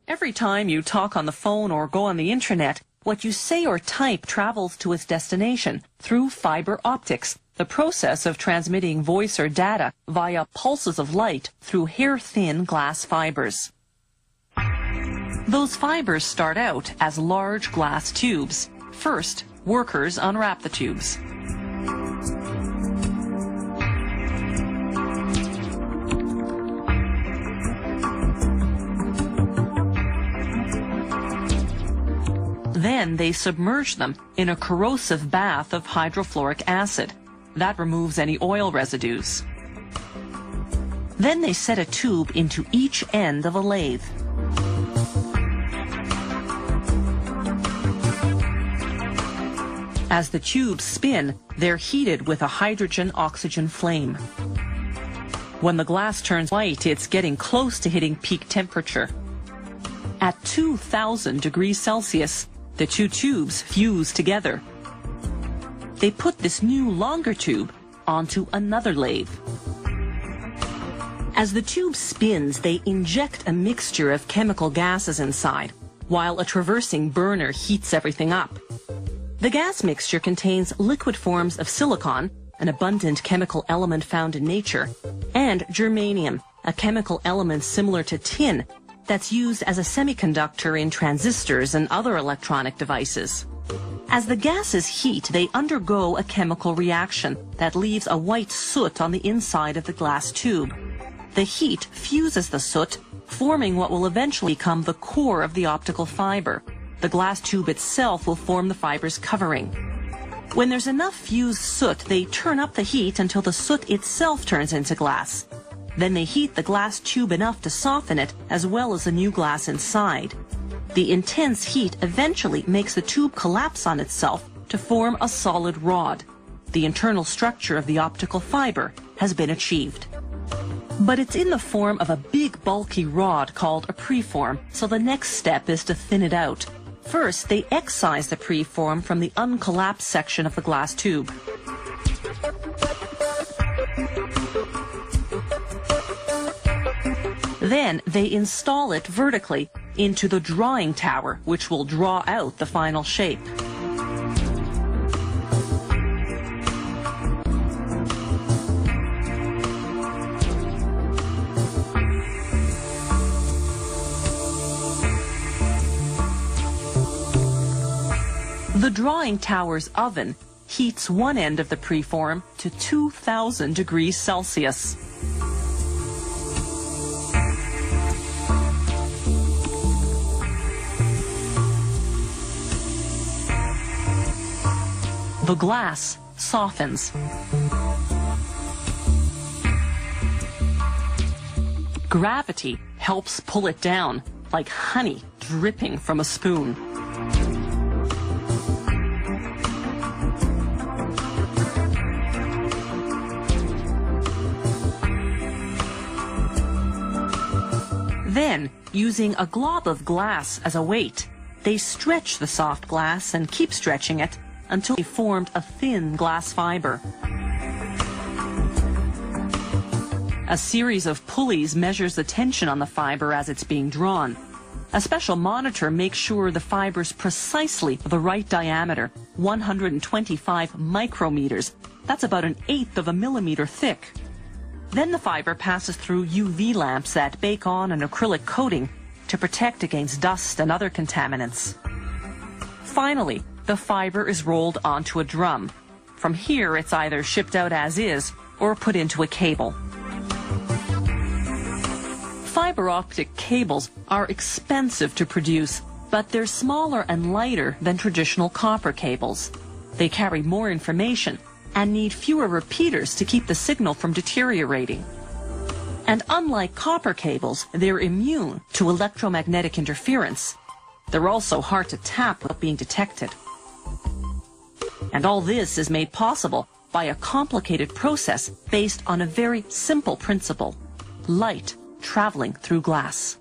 Every time you talk on the phone or go on the internet, what you say or type travels to its destination through fiber optics, the process of transmitting voice or data via pulses of light through hair-thin glass fibers. Those fibers start out as large glass tubes. First, workers unwrap the tubes. Then they submerge them in a corrosive bath of hydrofluoric acid. That removes any oil residues. Then they set a tube into each end of a lathe. As the tubes spin, they're heated with a hydrogen-oxygen flame. When the glass turns white, it's getting close to hitting peak temperature. At 2,000 degrees Celsius, the two tubes fuse together. They put this new longer tube onto another lathe. As the tube spins, they inject a mixture of chemical gases inside, while a traversing burner heats everything up. The gas mixture contains liquid forms of silicon, an abundant chemical element found in nature, and germanium, a chemical element similar to tin that's used as a semiconductor in transistors and other electronic devices. As the gases heat, they undergo a chemical reaction that leaves a white soot on the inside of the glass tube. The heat fuses the soot, forming what will eventually become the core of the optical fiber. The glass tube itself will form the fiber's covering. When there's enough fused soot, they turn up the heat until the soot itself turns into glass. Then they heat the glass tube enough to soften it, as well as the new glass inside. The intense heat eventually makes the tube collapse on itself to form a solid rod. The internal structure of the optical fiber has been achieved. But it's in the form of a big bulky rod called a preform, so the next step is to thin it out. First, they excise the preform from the uncollapsed section of the glass tube. Then they install it vertically into the drawing tower, which will draw out the final shape. The drawing tower's oven heats one end of the preform to 2,000 degrees Celsius. The glass softens. Gravity helps pull it down, like honey dripping from a spoon. Then, using a glob of glass as a weight, they stretch the soft glass and keep stretching it until they formed a thin glass fiber. A series of pulleys measures the tension on the fiber as it's being drawn. A special monitor makes sure the fiber's precisely the right diameter, 125 micrometers. That's about 1/8 of a millimeter thick. Then the fiber passes through UV lamps that bake on an acrylic coating to protect against dust and other contaminants. Finally, the fiber is rolled onto a drum. From here, it's either shipped out as is or put into a cable. Fiber optic cables are expensive to produce, but they're smaller and lighter than traditional copper cables. They carry more information and need fewer repeaters to keep the signal from deteriorating. And unlike copper cables, they're immune to electromagnetic interference. They're also hard to tap without being detected. And all this is made possible by a complicated process based on a very simple principle: light traveling through glass.